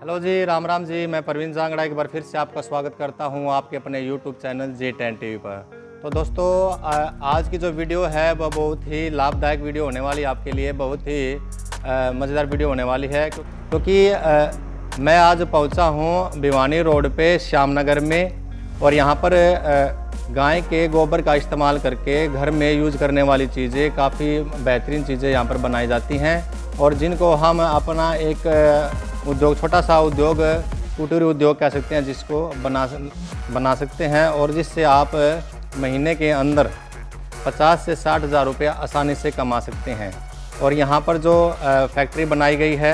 Hello जी, राम राम जी। मैं प्रवीण जांगड़ा एक बार फिर से आपका स्वागत करता हूं आपके अपने यूट्यूब चैनल J10 टीवी पर। तो दोस्तों, आज की जो वीडियो है वह बहुत ही लाभदायक वीडियो होने वाली है आपके लिए। बहुत ही मज़ेदार वीडियो होने वाली है क्योंकि मैं आज पहुंचा हूं भिवानी रोड पे श्यामनगर में। और यहां पर गाय के गोबर का इस्तेमाल करके घर में यूज़ करने वाली चीज़ें, काफ़ी बेहतरीन चीज़ें यहां पर बनाई जाती हैं और जिनको हम अपना एक उद्योग, छोटा सा उद्योग, कुटीर उद्योग कह सकते हैं, जिसको बना सकते हैं और जिससे आप महीने के अंदर 50 से 60 हज़ार रुपये आसानी से कमा सकते हैं। और यहाँ पर जो फैक्ट्री बनाई गई है,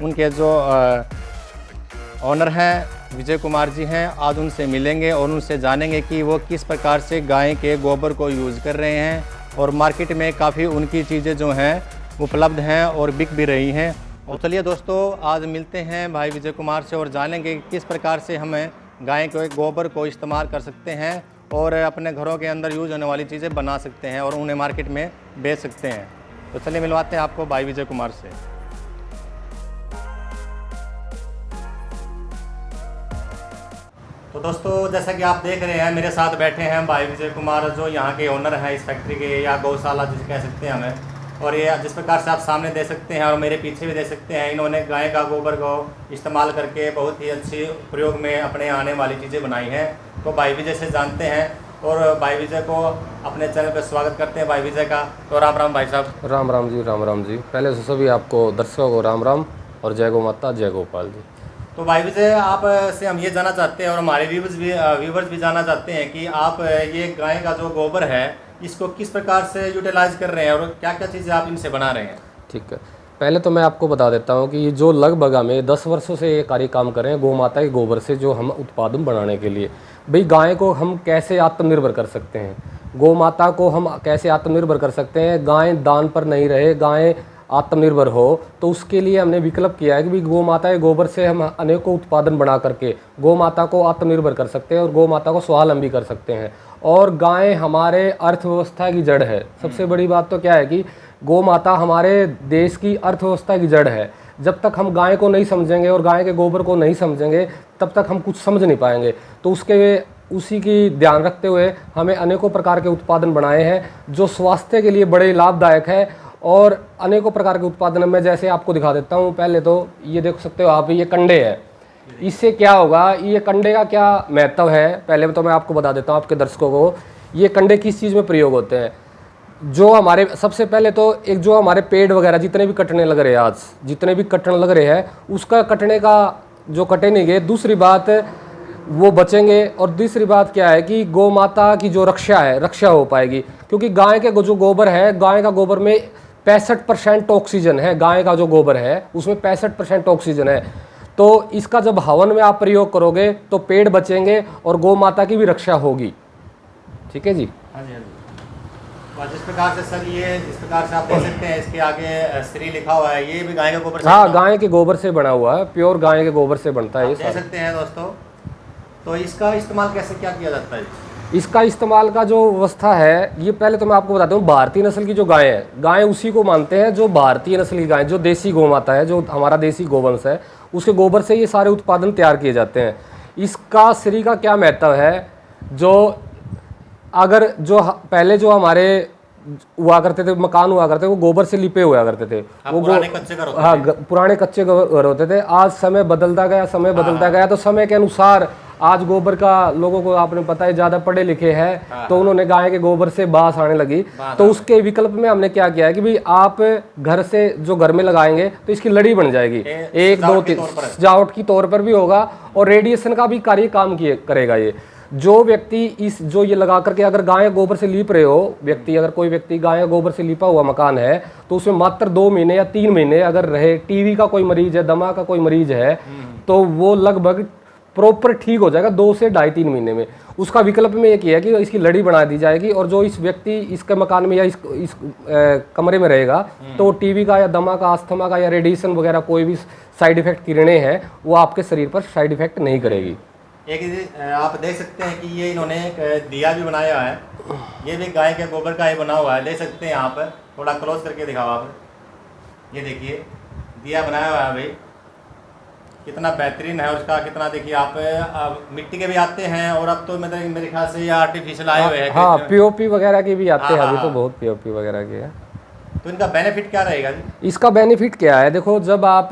उनके जो ओनर हैं विजय कुमार जी हैं, आज उनसे मिलेंगे और उनसे जानेंगे कि वो किस प्रकार से गाय के गोबर को यूज़ कर रहे हैं और मार्केट में काफ़ी उनकी चीज़ें जो हैं उपलब्ध हैं और बिक भी रही हैं। और चलिए दोस्तों, आज मिलते हैं भाई विजय कुमार से और जानेंगे किस प्रकार से हमें गाय के गोबर को इस्तेमाल कर सकते हैं और अपने घरों के अंदर यूज़ होने वाली चीज़ें बना सकते हैं और उन्हें मार्केट में बेच सकते हैं। तो चलिए मिलवाते हैं आपको भाई विजय कुमार से। तो दोस्तों, जैसा कि आप देख रहे हैं, मेरे साथ बैठे हैं भाई विजय कुमार, जो यहाँ के ओनर हैं इस फैक्ट्री के, या गौशाला जिसे कह सकते हैं हमें। और ये जिस प्रकार से आप सामने दे सकते हैं और मेरे पीछे भी दे सकते हैं, इन्होंने गाय का गोबर को इस्तेमाल करके बहुत ही अच्छी प्रयोग में अपने आने वाली चीज़ें बनाई हैं। तो भाई विजय से जानते हैं और भाई विजय को अपने चैनल पर स्वागत करते हैं भाई विजय का। तो राम राम भाई साहब। राम राम जी, राम राम जी। पहले से सभी आपको दर्शकों को राम राम और जय गौ माता, जय गोपाल जी। तो भाई विजय, आप से हम ये जानना चाहते हैं और हमारे व्यूवर्स भी जानना चाहते हैं कि आप ये गाय का जो गोबर है, इसको किस प्रकार से यूटिलाइज कर रहे हैं और क्या क्या चीज़ें आप इनसे बना रहे हैं। ठीक है, पहले तो मैं आपको बता देता हूँ कि ये जो लगभग हमें 10 वर्षों से ये कार्य काम कर रहे हैं गौ माता के गोबर से, जो हम उत्पादन बनाने के लिए, भाई गाय को हम कैसे आत्मनिर्भर कर सकते हैं, गौ माता को हम कैसे आत्मनिर्भर कर सकते हैं, गाय दान पर नहीं रहे, गाय आत्मनिर्भर हो। तो उसके लिए हमने विकल्प किया है कि भाई गौ माता के गोबर से हम अनेकों उत्पादन बना करके गौ माता को आत्मनिर्भर कर सकते हैं और गौ माता को स्वावलंबी कर सकते हैं। और गाय हमारे अर्थव्यवस्था की जड़ है। सबसे बड़ी बात तो क्या है कि गौ माता हमारे देश की अर्थव्यवस्था की जड़ है। जब तक हम गाय को नहीं समझेंगे और गाय के गोबर को नहीं समझेंगे, तब तक हम कुछ समझ नहीं पाएंगे। तो उसी की ध्यान रखते हुए हमें अनेकों प्रकार के उत्पादन बनाए हैं जो स्वास्थ्य के लिए बड़े लाभदायक है। और अनेकों प्रकार के उत्पादन में जैसे आपको दिखा देता हूँ। पहले तो ये देख सकते हो आप, ये कंडे है। इससे क्या होगा, ये कंडे का क्या महत्व है, पहले तो मैं आपको बता देता हूँ आपके दर्शकों को। ये कंडे किस चीज़ में प्रयोग होते हैं, जो हमारे सबसे पहले तो एक जो हमारे पेड़ वगैरह जितने भी कटने लग रहे हैं, आज जितने भी कटने लग रहे हैं, उसका कटने का जो कटेंगे, दूसरी बात वो बचेंगे। और तीसरी बात क्या है कि गौ माता की जो रक्षा हो पाएगी, क्योंकि गाय के जो गोबर है, गाय का गोबर में 65% ऑक्सीजन है। गाय का जो गोबर है उसमें 65% ऑक्सीजन है। तो इसका जब हवन में आप प्रयोग करोगे तो पेड़ बचेंगे और गौ माता की भी रक्षा होगी। ठीक है जी। हाँ जी, हाँ जी। और जिस प्रकार से सर, ये जिस प्रकार से आप देख सकते हैं, इसके आगे श्री लिखा हुआ है, ये भी गाय के गोबर से? हाँ, गाय के गोबर से बना हुआ है, प्योर गाय के गोबर से बनता है ये। देख सकते हैं दोस्तों। तो इसका इस्तेमाल कैसे क्या किया जाता है? इसका इस्तेमाल का जो व्यवस्था है, ये पहले तो मैं आपको बताता हूँ। भारतीय नस्ल की जो गाय है, गाय उसी को मानते हैं जो भारतीय नस्ल की गाय, जो देसी गौ माता है, जो हमारा देसी गोवंश है, उसके गोबर से ये सारे उत्पादन तैयार किए जाते हैं। इसका श्री का क्या महत्व है, जो अगर जो पहले जो हमारे हुआ करते थे, मकान हुआ करते थे, वो गोबर से लिपे हुआ करते थे। वो पुराने कच्चे घर होते थे। हाँ, पुराने कच्चे घर होते थे। आज समय बदलता गया, तो समय के अनुसार आज गोबर का, लोगों को आपने पता है ज़्यादा पढ़े लिखे हैं, तो उन्होंने गाय के गोबर से बास आने लगी। तो उसके विकल्प में हमने क्या किया है कि भाई आप घर से जो घर में लगाएंगे तो इसकी लड़ी बन जाएगी, 1 2 3 सजावट की तौर पर भी होगा और रेडिएशन का भी कार्य काम करेगा। ये जो व्यक्ति जो ये लगा करके अगर गाय गोबर से लीप रहे हो व्यक्ति, अगर कोई व्यक्ति गाय गोबर से लिपा हुआ मकान है, तो उसमें मात्र 2 महीने या 3 महीने अगर रहे, टीवी का कोई मरीज है, दमा का कोई मरीज है, तो वो लगभग प्रॉपर ठीक हो जाएगा 2 से 2.5-3 महीने में। उसका विकल्प में एक ही है कि इसकी लड़ी बना दी जाएगी और जो इस व्यक्ति इसके मकान में या इस कमरे में रहेगा, तो टीवी का या दमा का, अस्थमा का या रेडिएशन वगैरह कोई भी साइड इफेक्ट किरणें हैं, वो आपके शरीर पर साइड इफेक्ट नहीं करेगी। एक आप देख सकते हैं कि ये इन्होंने एक दिया भी बनाया है, ये भी गाय के गोबर का ही बना हुआ है। देख सकते हैं यहाँ पर, थोड़ा क्लोज करके दिखाओ आप। ये देखिए, दिया बनाया हुआ है भाई। कितना बेहतरीन है, और उसका कितना देखिए आप मिट्टी के भी आते हैं, और अब तो मतलब मेरे ख्याल से ये आर्टिफिशियल आए हुए हैं। हाँ, पीओपी वगैरह की भी आते हैं, हाँ, अभी हाँ, तो बहुत पीओपी वगैरह की है। तो इनका बेनिफिट क्या रहेगा जी? इसका बेनिफिट क्या है, देखो जब आप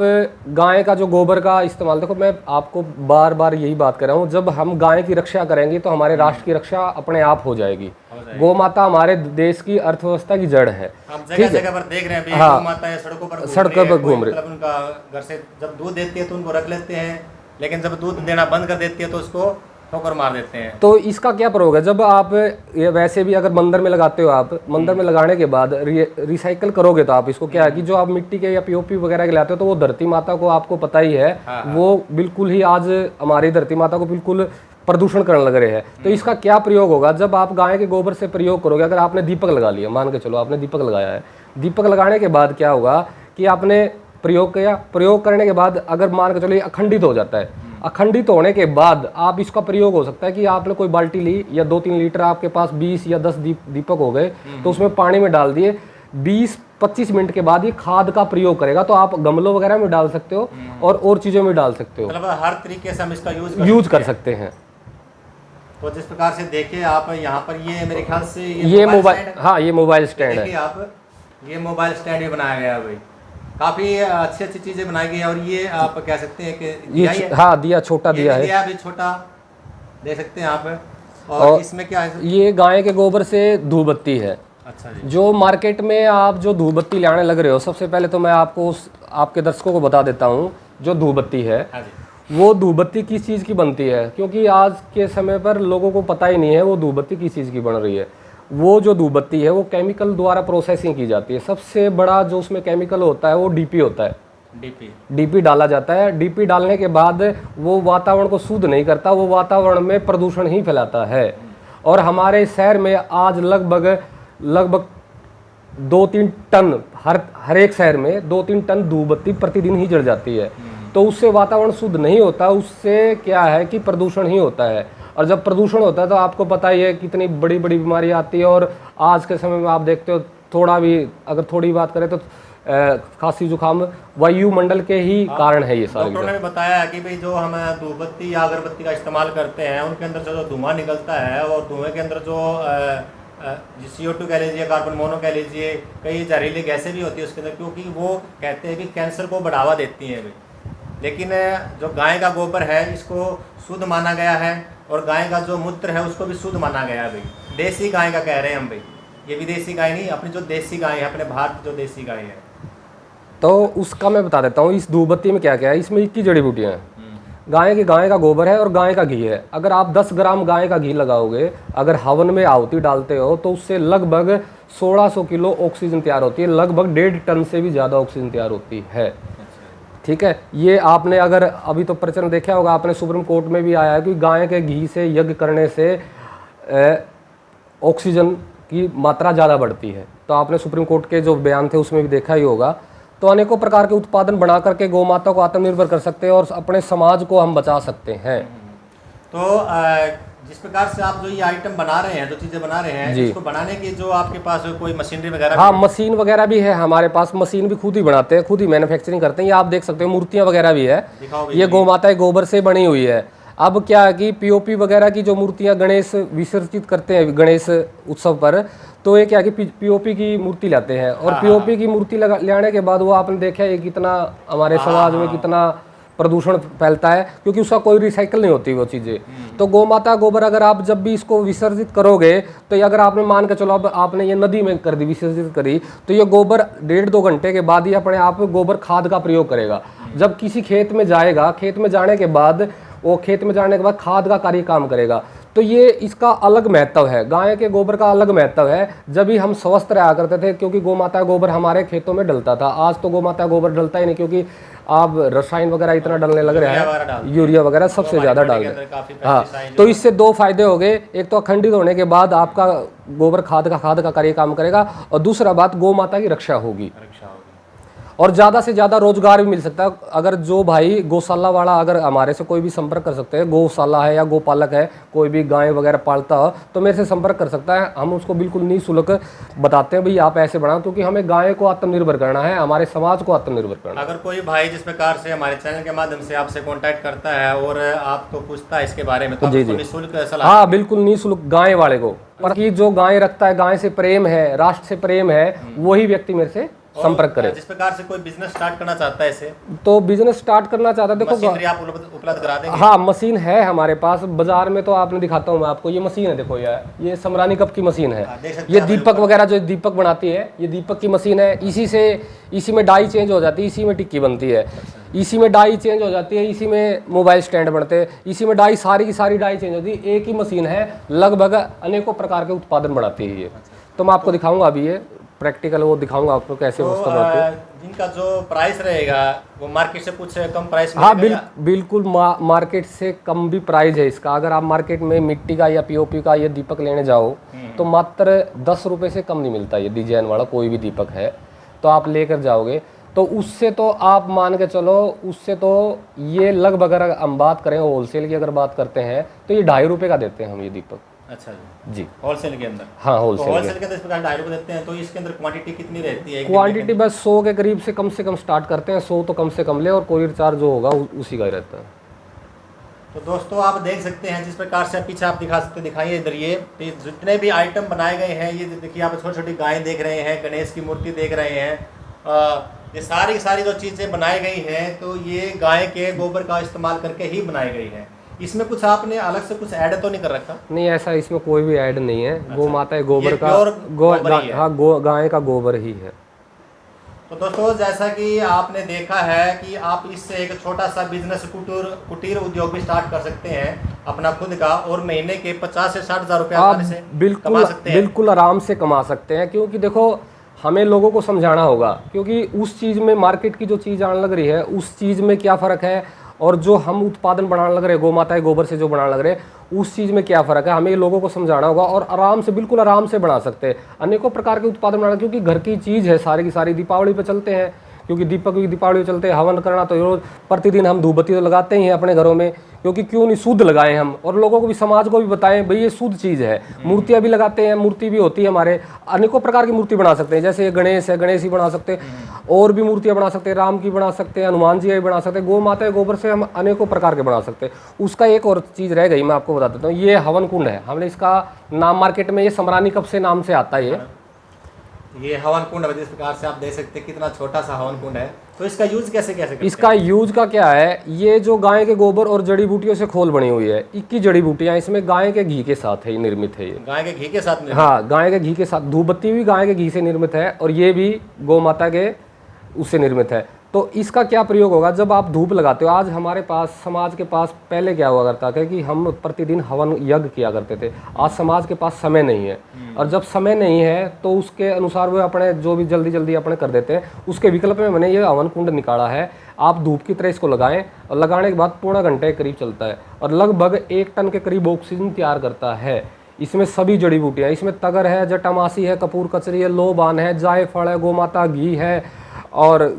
गाय का जो गोबर का इस्तेमाल, देखो मैं आपको बार बार यही बात कर रहा हूँ, जब हम गाय की रक्षा करेंगे तो हमारे राष्ट्र की रक्षा अपने आप हो जाएगी। गौ माता हमारे देश की अर्थव्यवस्था की जड़ है। हम जगह जगह पर देख रहे हैं अभी हाँ, गौ माता सड़कों पर घूम रही, मतलब उनका घर से जब दूध देती है तो उनको रख लेते हैं, लेकिन जब दूध देना बंद कर देती है तो उसको ठोकर मार देते हैं। तो इसका क्या प्रयोग है, जब आप ये वैसे भी अगर मंदिर में लगाते हो, आप मंदिर में लगाने के बाद रिसाइकल करोगे तो आप इसको क्या है कि जो आप मिट्टी के या पीओपी वगैरह के लाते हो तो वो धरती माता को, आपको पता ही है, वो बिल्कुल ही आज हमारी धरती माता को बिल्कुल प्रदूषण करने लग रहे हैं। तो इसका क्या प्रयोग होगा, जब आप गाय के गोबर से प्रयोग करोगे, अगर आपने दीपक लगा लिया, मान के चलो आपने दीपक लगाया है, दीपक लगाने के बाद क्या होगा कि आपने प्रयोग किया, प्रयोग करने के बाद अगर मान के चलो ये अखंडित हो जाता है, अखंडित होने के बाद आप इसका प्रयोग हो सकता है कि आपने कोई बाल्टी ली या 2-3 लीटर, आपके पास 20 या 10 दीपक हो गए, तो उसमें पानी में डाल दिए, 20-25 मिनट के बाद ये खाद का प्रयोग करेगा। तो आप गमलों वगैरह में डाल सकते हो और चीज़ों में डाल सकते हो, मतलब हर तरीके से हम इसका यूज कर सकते हैं। तो जिस प्रकार से देखिए आप यहाँ पर ये मेरे ख्याल से ये मोबाइल, हाँ ये मोबाइल स्टैंड है, देखिए आप ये मोबाइल स्टैंड भी बनाया गया है भाई, काफी अच्छी अच्छी चीजें बनाई गई है। और ये आप कह सकते हैं कि ये हाँ दिया, छोटा दिया है, दिया भी छोटा देख सकते हैं आप। और इसमें क्या है, ये गाय के गोबर से धूप बत्ती है। अच्छा जी। जो मार्केट में आप जो धूप बत्ती लाने लग रहे हो, सबसे पहले तो मैं आपको आपके दर्शकों को बता देता हूँ, जो धूप बत्ती है वो धूप बत्ती किस चीज़ की बनती है, क्योंकि आज के समय पर लोगों को पता ही नहीं है वो धूप बत्ती किस चीज़ की बन रही है। वो जो धूप बत्ती है वो केमिकल द्वारा प्रोसेसिंग की जाती है। सबसे बड़ा जो उसमें केमिकल होता है वो डीपी होता है। डीपी डाला जाता है। डीपी डालने के बाद वो वातावरण को शुद्ध नहीं करता, वो वातावरण में प्रदूषण ही फैलाता है। और हमारे शहर में आज लगभग 2-3 टन हर एक शहर में 2-3 टन धूप बत्ती प्रतिदिन ही जल जाती है। तो उससे वातावरण शुद्ध नहीं होता, उससे क्या है कि प्रदूषण ही होता है। और जब प्रदूषण होता है तो आपको पता ही है कितनी बड़ी बड़ी बीमारी आती है। और आज के समय में आप देखते हो, अगर थोड़ी बात करें तो खांसी जुकाम वायुमंडल के ही कारण है ये सारे। डॉक्टरों ने भी बताया कि भाई जो हम धूप बत्ती या अगरबत्ती का इस्तेमाल करते हैं उनके अंदर जो धुआं निकलता है, और धुएं के अंदर जो CO2 कह लीजिए, कार्बन मोनो कह लीजिए, कई जहरीली गैसें भी होती है उसके अंदर, क्योंकि वो कहते हैं कि कैंसर को बढ़ावा देती हैं भाई। लेकिन जो गाय का गोबर है इसको शुद्ध माना गया है, और गाय का जो मूत्र है उसको भी शुद्ध माना गया है भाई। देसी गाय का कह रहे हैं हम भाई, ये विदेशी गाय नहीं, अपनी जो देसी गाय है, अपने भारत जो देसी गाय है। तो उसका मैं बता देता हूँ, इस धूप बत्ती में क्या क्या है। इसमें 21 जड़ी बूटियाँ हैं। गाय का गोबर है और गाय का घी है। अगर आप 10 ग्राम गाय का घी लगाओगे, अगर हवन में आहुति डालते हो, तो उससे लगभग 1600 किलो ऑक्सीजन तैयार होती है। लगभग 1.5 टन से भी ज़्यादा ऑक्सीजन तैयार होती है। ठीक है, ये आपने अगर अभी तो प्रचलन देखा होगा आपने, सुप्रीम कोर्ट में भी आया है कि गाय के घी से यज्ञ करने से ऑक्सीजन की मात्रा ज़्यादा बढ़ती है। तो आपने सुप्रीम कोर्ट के जो बयान थे उसमें भी देखा ही होगा। तो अनेकों प्रकार के उत्पादन बना करके गौ माता को आत्मनिर्भर कर सकते हैं और अपने समाज को हम बचा सकते हैं। तो जिस प्रकार से आप जो ये आइटम बना रहे हैं, जो चीज़ें बना रहे हैं, इसको बनाने की जो आपके पास कोई मशीनरी वगैरह? हाँ, मशीन वगैरह भी है हमारे पास। मशीन भी खुद ही बनाते हैं, खुद ही मैन्युफैक्चरिंग करते हैं। ये आप देख सकते हो, मूर्तियाँ वगैरह भी है, ये गौ माता के गोबर से बनी हुई है। अब क्या है कि पीओपी वगैरह की जो मूर्तियाँ गणेश विसर्जित करते हैं गणेश उत्सव पर, तो ये क्या कि पीओपी की मूर्ति लाते हैं। और पीओपी की मूर्ति लाने के बाद वो आपने देखा है कितना हमारे समाज में कितना प्रदूषण फैलता है, क्योंकि उसका कोई रिसाइकल नहीं होती वो चीज़ें। तो गौ माता गोबर अगर आप जब भी इसको विसर्जित करोगे, तो ये अगर आपने मान के चलो अब आपने ये नदी में कर दी, विसर्जित करी, तो ये गोबर 1.5-2 घंटे के बाद ही अपने आप गोबर खाद का प्रयोग करेगा। जब किसी खेत में जाएगा, खेत में जाने के बाद खाद का कार्य काम करेगा। तो ये इसका अलग महत्व है, गाय के गोबर का अलग महत्व है। जब भी हम स्वस्थ रहा करते थे, क्योंकि गौ माता गोबर हमारे खेतों में डलता था। आज तो गौ माता गोबर डलता ही नहीं, क्योंकि आप रसायन वगैरह इतना डलने लग रहा है, यूरिया वगैरह सबसे ज़्यादा डाल रहे हैं। हाँ, तो इससे 2 फायदे हो गए। एक तो अखंडित होने के बाद आपका गोबर खाद का कार्य काम करेगा, और दूसरा बात गौ माता की रक्षा होगी। और ज़्यादा से ज़्यादा रोजगार भी मिल सकता है। अगर जो भाई गौशाला वाला अगर हमारे से कोई भी संपर्क कर सकते हैं, गौशाला है या गोपालक है, कोई भी गाय वगैरह पालता हो तो मेरे से संपर्क कर सकता है। हम उसको बिल्कुल निःशुल्क बताते हैं भाई आप ऐसे बनाओ, क्योंकि हमें गाय को आत्मनिर्भर करना है, हमारे समाज को आत्मनिर्भर करना है। अगर कोई भाई जिस प्रकार से हमारे चैनल के माध्यम से आपसे कांटेक्ट करता है और आपको पूछता है इसके बारे में, तो आप उसको निःशुल्क सलाह? हाँ बिल्कुल निःशुल्क, गाय वाले को, पर कि जो गाय रखता है, गाय से प्रेम है, राष्ट्र से प्रेम है, वही व्यक्ति मेरे से संपर्क करे। जिस प्रकार से कोई बिजनेस स्टार्ट करना चाहता है इसे, तो बिजनेस स्टार्ट करना चाहता है, देखो मशीनरी आप उपलब्ध करा देंगे? हाँ मशीन है हमारे पास, बाजार में तो आपने दिखाता हूँ मैं आपको, ये मशीन है देखो यार, ये समरानी कप की मशीन है। ये दीपक वगैरह जो दीपक बनाती है, ये दीपक की मशीन है। इसी में डाई चेंज हो जाती है, इसी में टिक्की बनती है, इसी में डाई चेंज हो जाती है, इसी में मोबाइल स्टैंड बनते हैं, इसी में डाई सारी की सारी डाई चेंज होती है। एक ही मशीन है, लगभग अनेकों प्रकार के उत्पादन बनाती है ये। तो मैं आपको दिखाऊंगा अभी, ये प्रैक्टिकल वो दिखाऊंगा आपको कैसे व्यवस्था बनाती है। इनका जो प्राइस रहेगा वो मार्केट से कुछ कम प्राइस में? हाँ बिल्कुल मार्केट से कम भी प्राइस है इसका। अगर आप मार्केट में मिट्टी का या पीओपी का ये दीपक लेने जाओ तो मात्र 10 रुपये से कम नहीं मिलता। ये डिजाइन वाला कोई भी दीपक है तो आप लेकर जाओगे तो उससे तो आप मान के चलो, उससे तो ये लगभग अगर हम बात करें होलसेल की अगर बात करते हैं तो ये 2.5 रुपये का देते हैं हम ये दीपक। अच्छा जी, होलसेल के अंदर? हाँ होलसेल के अंदर इस प्रकार 2.5 रुपये देते हैं। तो इसके अंदर क्वांटिटी कितनी रहती है? क्वांटिटी बस 100 के करीब से कम स्टार्ट करते हैं। 100 तो कम से कम ले, और कोरियर चार्ज जो होगा उसी का ही रहता है। तो दोस्तों आप देख सकते हैं जिस प्रकार से पीछे आप दिखा सकते, दिखाइए इधर, ये जितने भी आइटम बनाए गए हैं, ये देखिए आप छोटी छोटी गायें देख रहे हैं, गणेश की मूर्ति देख रहे हैं, ये सारी की सारी जो चीज़ें बनाई गई हैं तो ये गाय के गोबर का इस्तेमाल करके ही बनाई गई है। इसमें कुछ आपने अलग से कुछ ऐड तो नहीं कर रखा? नहीं, ऐसा इसमें कोई भी ऐड नहीं है। अच्छा, गौ माता है, गोबर का गाय का गोबर ही है। तो दोस्तों जैसा कि आपने देखा है कि आप इससे एक छोटा सा बिजनेस कुटीर उद्योग भी स्टार्ट कर सकते हैं अपना खुद का, और महीने के 50 से 60 हज़ार रुपये आप कमा सकते हैं। बिल्कुल आराम से कमा सकते हैं, क्योंकि देखो हमें लोगों को समझाना होगा, क्योंकि उस चीज़ में मार्केट की जो चीज़ आने लग रही है उस चीज़ में क्या फ़र्क है, और जो हम उत्पादन बनाने लग रहे हैं गौ माता के गोबर से जो बनाने लग रहे हैं उस चीज़ में क्या फ़र्क है, हमें लोगों को समझाना होगा। और आराम से, बिल्कुल आराम से बना सकते हैं अनेकों प्रकार के उत्पादन बनाना, क्योंकि घर की चीज़ है सारी की सारी। दीपावली पे चलते हैं, क्योंकि दीपक की दीपावली चलते हैं, हवन करना तो रोज़ प्रतिदिन हम धूपबत्ती तो लगाते ही हैं अपने घरों में, क्योंकि क्यों नहीं शुद्ध लगाएं हम, और लोगों को भी, समाज को भी बताएं भाई ये शुद्ध चीज़ है। मूर्तियाँ भी लगाते हैं, मूर्ति भी होती है हमारे, अनेकों प्रकार की मूर्ति बना सकते हैं। जैसे ये गणेश है, गणेश ही बना सकते हैं, और भी मूर्तियाँ बना सकते हैं, राम की बना सकते हैं, हनुमान जी की बना सकते हैं। गौ माता के गोबर से हम अनेकों प्रकार के बना सकते हैं। उसका एक और चीज़ रह गई, मैं आपको बता देता हूँ, ये हवन कुंड है। हमने इसका नाम मार्केट में ये समरानी कप से नाम से आता है। ये हवन कुंड है, जिस प्रकार से आप देख सकते हैं कितना छोटा सा हवन कुंड है। तो इसका यूज कैसे करते हैं? इसका यूज का क्या है, ये जो गाय के गोबर और जड़ी बूटियों से खोल बनी हुई है, 21 जड़ी बूटियां इसमें गाय के घी के साथ है निर्मित है। ये गाय के घी के साथ? हाँ, गाय के घी के साथ। धूपबत्ती भी गाय के घी से निर्मित है, और ये भी गौ माता के उससे निर्मित है। तो इसका क्या प्रयोग होगा, जब आप धूप लगाते हो, आज हमारे पास, समाज के पास पहले क्या हुआ करता था कि हम प्रतिदिन हवन यज्ञ किया करते थे। आज समाज के पास समय नहीं है, और जब समय नहीं है तो उसके अनुसार वो अपने जो भी जल्दी अपने कर देते हैं। उसके विकल्प में मैंने ये हवन कुंड निकाला है। आप धूप की तरह इसको लगाएं, और लगाने के बाद पौना घंटे के करीब चलता है, और लगभग 1 टन के करीब ऑक्सीजन तैयार करता है। इसमें सभी जड़ी बूटियाँ, इसमें तगर है, जटामासी है, कपूर कचरी है, लोबान है, जायफल है, गोमाता घी है, और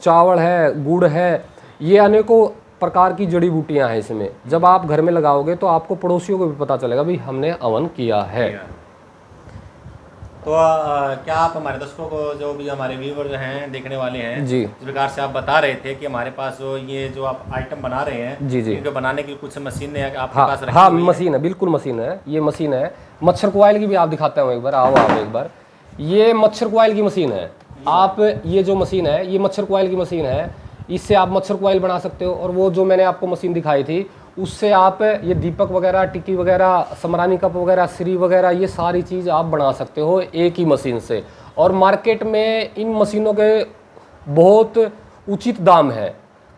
चावल है, गुड़ है, ये अनेकों प्रकार की जड़ी बूटियां हैं इसमें। जब आप घर में लगाओगे तो आपको पड़ोसियों को भी पता चलेगा भाई हमने हवन किया है। तो क्या आप हमारे दर्शकों को, जो भी हमारे व्यूवर हैं, देखने वाले हैं जी, जिस प्रकार से आप बता रहे थे कि हमारे पास ये जो आप आइटम बना रहे हैं, जी, इनको बनाने की कुछ मशीन है आपके हाँ, पास रखी हाँ, हुई मशीन है, बिल्कुल मशीन है। ये मशीन है मच्छर कोयल की भी, आप दिखाते हैं एक बार, आओ आप एक बार। ये मच्छर कोयल की मशीन है। आप ये जो मशीन है ये मच्छर कोयल की मशीन है, इससे आप मच्छर कोयल बना सकते हो। और वो जो मैंने आपको मशीन दिखाई थी उससे आप ये दीपक वगैरह, टिक्की वगैरह, समरानी कप वगैरह, श्री वगैरह, ये सारी चीज़ आप बना सकते हो एक ही मशीन से। और मार्केट में इन मशीनों के बहुत उचित दाम है,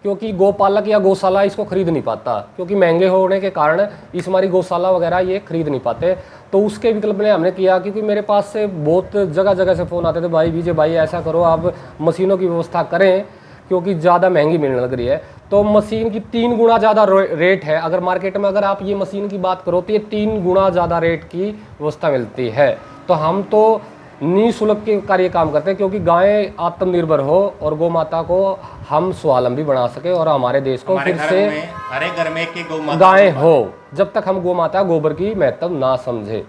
क्योंकि गौपालक या गौशाला इसको खरीद नहीं पाता, क्योंकि महंगे होने के कारण इस हमारी गौशाला वगैरह ये खरीद नहीं पाते। तो उसके विकल्प में हमने किया, क्योंकि मेरे पास से बहुत जगह से फ़ोन आते थे, भाई विजय भाई ऐसा करो आप मशीनों की व्यवस्था करें, क्योंकि ज़्यादा महंगी मिलने लग रही है। तो मशीन की 3 गुना ज़्यादा रेट है। अगर मार्केट में अगर आप ये मशीन की बात करो तो ये 3 गुना ज़्यादा रेट की व्यवस्था मिलती है। तो हम तो निःशुल्क के कार्य काम करते हैं, क्योंकि गायें आत्मनिर्भर हो और गौ माता को हम स्वावलंबी बना सके और हमारे देश को फिर से हर एक घर में एक गौ माता गायें हो, जब तक हम गौ माता गोबर की महत्व ना समझे।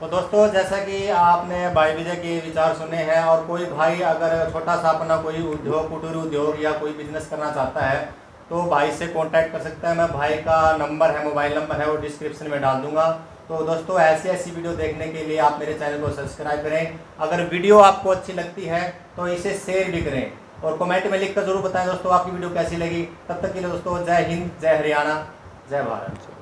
तो दोस्तों, जैसा कि आपने भाई विजय के विचार सुने हैं, और कोई भाई अगर छोटा सा अपना कोई उद्योग, कुटीर उद्योग या कोई बिजनेस करना चाहता है तो भाई से कांटेक्ट कर सकता है। मैं भाई का नंबर है, मोबाइल नंबर है, वो डिस्क्रिप्शन में डाल दूंगा। तो दोस्तों, ऐसी वीडियो देखने के लिए आप मेरे चैनल को सब्सक्राइब करें। अगर वीडियो आपको अच्छी लगती है तो इसे शेयर भी करें, और कमेंट में लिखकर जरूर बताएं दोस्तों आपकी वीडियो कैसी लगी। तब तक के लिए दोस्तों, जय हिंद, जय हरियाणा, जय भारत।